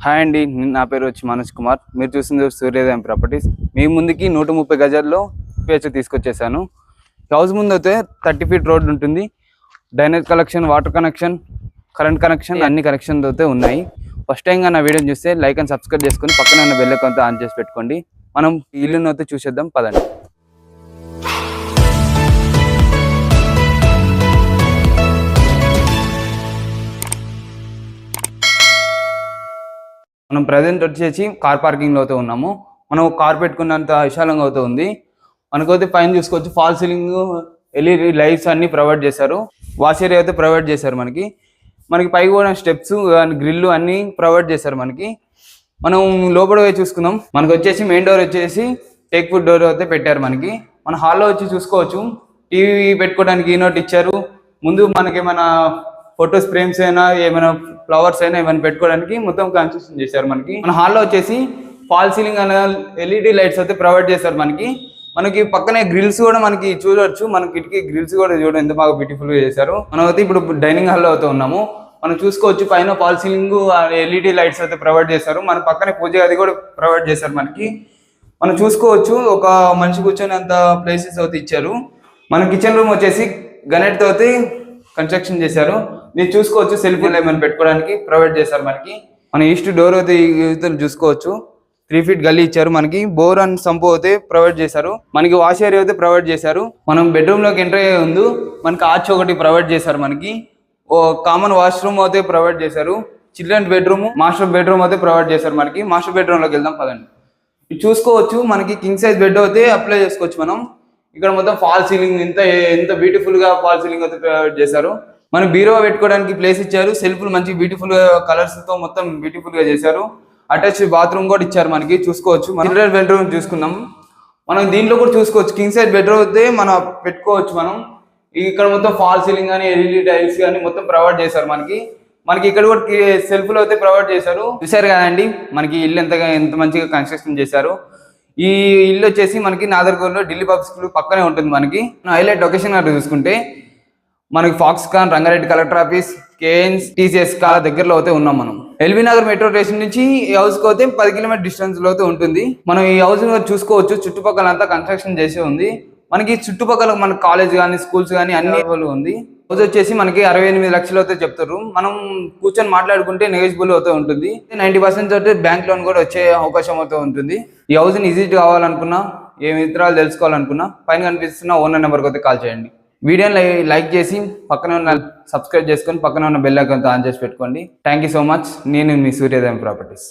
Hi అండి, నా పేరు వచ్చి మనోజ్ కుమార్. మీరు చూస్తుంది సూర్యోదయం ప్రాపర్టీస్. మీ ముందుకి 130 గజాల్లో పిహెచ్ తీసుకొచ్చేసాను. హౌస్ ముందు అయితే 30 ఫీట్ రోడ్ ఉంటుంది. Drainage connection, water connection, current connection అన్ని కనెక్షన్స్ అయితే ఉన్నాయి. ఫస్ట్ టైంగా నా వీడియోని చూస్తే లైక్ అండ్ సబ్స్క్రైబ్ చేసుకొని పక్కన ఉన్న బెల్ ఐకాన్ ఆన్ చేసి పెట్టుకోండి. మనం ఇల్లును అయితే చూసేద్దాం పదండి. మనం ప్రజెంట్ వచ్చేసి కార్ పార్కింగ్లో అయితే ఉన్నాము. మనం కార్ పెట్టుకున్నంత విశాలంగా అయితే ఉంది. మనకైతే పైన చూసుకోవచ్చు, ఫాల్ సీలింగ్, ఎల్ఈడి లైట్స్ అన్ని ప్రొవైడ్ చేశారు. వాష్ ఏరియా అయితే ప్రొవైడ్ చేశారు. మనకి పైకి కూడా స్టెప్స్, గ్రిల్ అన్ని ప్రొవైడ్ చేశారు. మనం లోపల పోయి చూసుకుందాం. మనకు వచ్చేసి మెయిన్ డోర్ వచ్చేసి టేక్ ఫుడ్ డోర్ అయితే పెట్టారు. మన హాల్లో వచ్చి చూసుకోవచ్చు, టీవీ పెట్టుకోవడానికి ఈనోట్ ఇచ్చారు. ముందు మనకేమైనా ఫొటోస్ ఫ్రేమ్స్ అయినా, ఏమైనా ఫ్లవర్స్ అయినా ఏమైనా పెట్టుకోవడానికి మొత్తం కన్స్ట్రక్షన్ చేశారు. మన హాల్లో వచ్చేసి ఫాల్ సీలింగ్ అనే ఎల్ఈడి లైట్స్ అయితే ప్రొవైడ్ చేశారు. మనకి పక్కనే గ్రిల్స్ కూడా మనకి చూడవచ్చు. మన కిటికీ గ్రిల్స్ కూడా చూడడం ఎంత బాగా బ్యూటిఫుల్ గా చేశారు. మనం అయితే ఇప్పుడు డైనింగ్ హాల్లో అయితే ఉన్నాము. మనం చూసుకోవచ్చు, పైన ఫాల్ సీలింగ్ ఎల్ఈడి లైట్స్ అయితే ప్రొవైడ్ చేశారు. మన పక్కనే పూజ గది కూడా ప్రొవైడ్ చేశారు. మనం చూసుకోవచ్చు, ఒక మనిషి కూర్చొని అంత ప్లేసెస్ అయితే ఇచ్చారు. మన కిచెన్ రూమ్ వచ్చేసి గ్రానైట్ తో అయితే కన్స్ట్రక్షన్ చేశారు. మీరు చూసుకోవచ్చు, సెల్ఫ్ ఏమైనా పెట్టుకోవడానికి ప్రొవైడ్ చేశారు. మన ఈస్ట్ డోర్ అయితే చూసుకోవచ్చు, 3 ఫీట్ గల్లీ ఇచ్చారు. బోర్ అండ్ సంపు అయితే ప్రొవైడ్ చేశారు. వాష్ ఏరియా అయితే ప్రొవైడ్ చేశారు. మనం బెడ్రూమ్ లోకి ఎంటర్ అయ్యే ముందు ఆర్చ్ ఒకటి ప్రొవైడ్ చేశారు. ఓ కామన్ వాష్రూమ్ అయితే ప్రొవైడ్ చేశారు. చిల్డ్రన్ బెడ్రూమ్, మాస్టర్ బెడ్రూమ్ అయితే ప్రొవైడ్ చేశారు. మాస్టర్ బెడ్రూమ్ లోకి వెళ్దాం పదండి. ఇది చూసుకోవచ్చు, కింగ్ సైజ్ బెడ్ అయితే అప్లై చేసుకోవచ్చు. ఇక్కడ మొత్తం ఫాల్ సీలింగ్ ఎంత బ్యూటిఫుల్ గా ఫాల్ సీలింగ్ అయితే ప్రొవైడ్ చేశారు. బీరో పెట్టుకోవడానికి ప్లేస్ ఇచ్చారు. సెల్ఫ్లు మంచి బ్యూటిఫుల్ గా కలర్స్ తో మొత్తం బ్యూటిఫుల్ గా చేశారు. అటాచ్ బాత్రూమ్ కూడా ఇచ్చారు. చూసుకోవచ్చు, చిల్డ్రన్ బెడ్రూమ్ చూసుకుందాం. మనం దీంట్లో కూడా చూసుకోవచ్చు, కింగ్ సైజ్ బెడ్రూమ్ అయితే మనం పెట్టుకోవచ్చు. ఇక్కడ మొత్తం ఫాల్ సీలింగ్ కానీ, ఎల్ఈడి టైల్స్ కానీ మొత్తం ప్రొవైడ్ చేశారు. ఇక్కడ కూడా సెల్ఫ్లు అయితే ప్రొవైడ్ చేశారు. చూసారు కదండి, ఇల్లు ఎంత మంచిగా కన్స్ట్రక్షన్ చేశారు. ఈ ఇల్లు వచ్చేసి నాదర్గూడలో ఢిల్లీ పబ్లిక్ స్కూల్ పక్కనే ఉంటుంది. హైలైట్ లొకేషన్ చూసుకుంటే ఫాక్స్కాన్, రంగారెడ్డి కలెక్టర్ ఆఫీస్, కేఎన్స్, టీసీఎస్ దగ్గరలో అయితే ఉన్నాం. మనం ఎల్బీ నగర్ మెట్రో స్టేషన్ నుంచి ఈ హౌస్ కి అయితే 10 కిలోమీటర్ డిస్టెన్స్ లో అయితే ఉంటుంది. మనం ఈ హౌస్ చూసుకోవచ్చు, చుట్టుపక్కల అంతా కన్స్ట్రక్షన్ చేసి ఉంది. చుట్టుపక్కల మన కాలేజ్ కానీ, స్కూల్స్ కానీ అన్ని ఉంది. హౌస్ వచ్చేసి 68 లక్షలు అయితే చెప్తారు. మనం కూర్చొని మాట్లాడుకుంటే నెగోషియబుల్ అయితే ఉంటుంది. 90% అయితే బ్యాంక్ లోన్ కూడా వచ్చే అవకాశం అయితే ఉంటుంది. ఈ హౌస్ ని విజిట్ కావాలనుకున్నా, ఏ వివరాలు తెలుసుకోవాలనుకున్నా పైన కనిపిస్తున్న ఓనర్ నెంబర్కి అయితే కాల్ చేయండి. వీడియోని లైక్ చేసి పక్కన ఉన్న సబ్స్క్రైబ్ చేసుకొని పక్కన ఉన్న బెల్ ఐకాన్ ఆన్ చేసి పెట్టుకోండి. Thank you so much. నేను మీ సూర్యోదయం ప్రాపర్టీస్.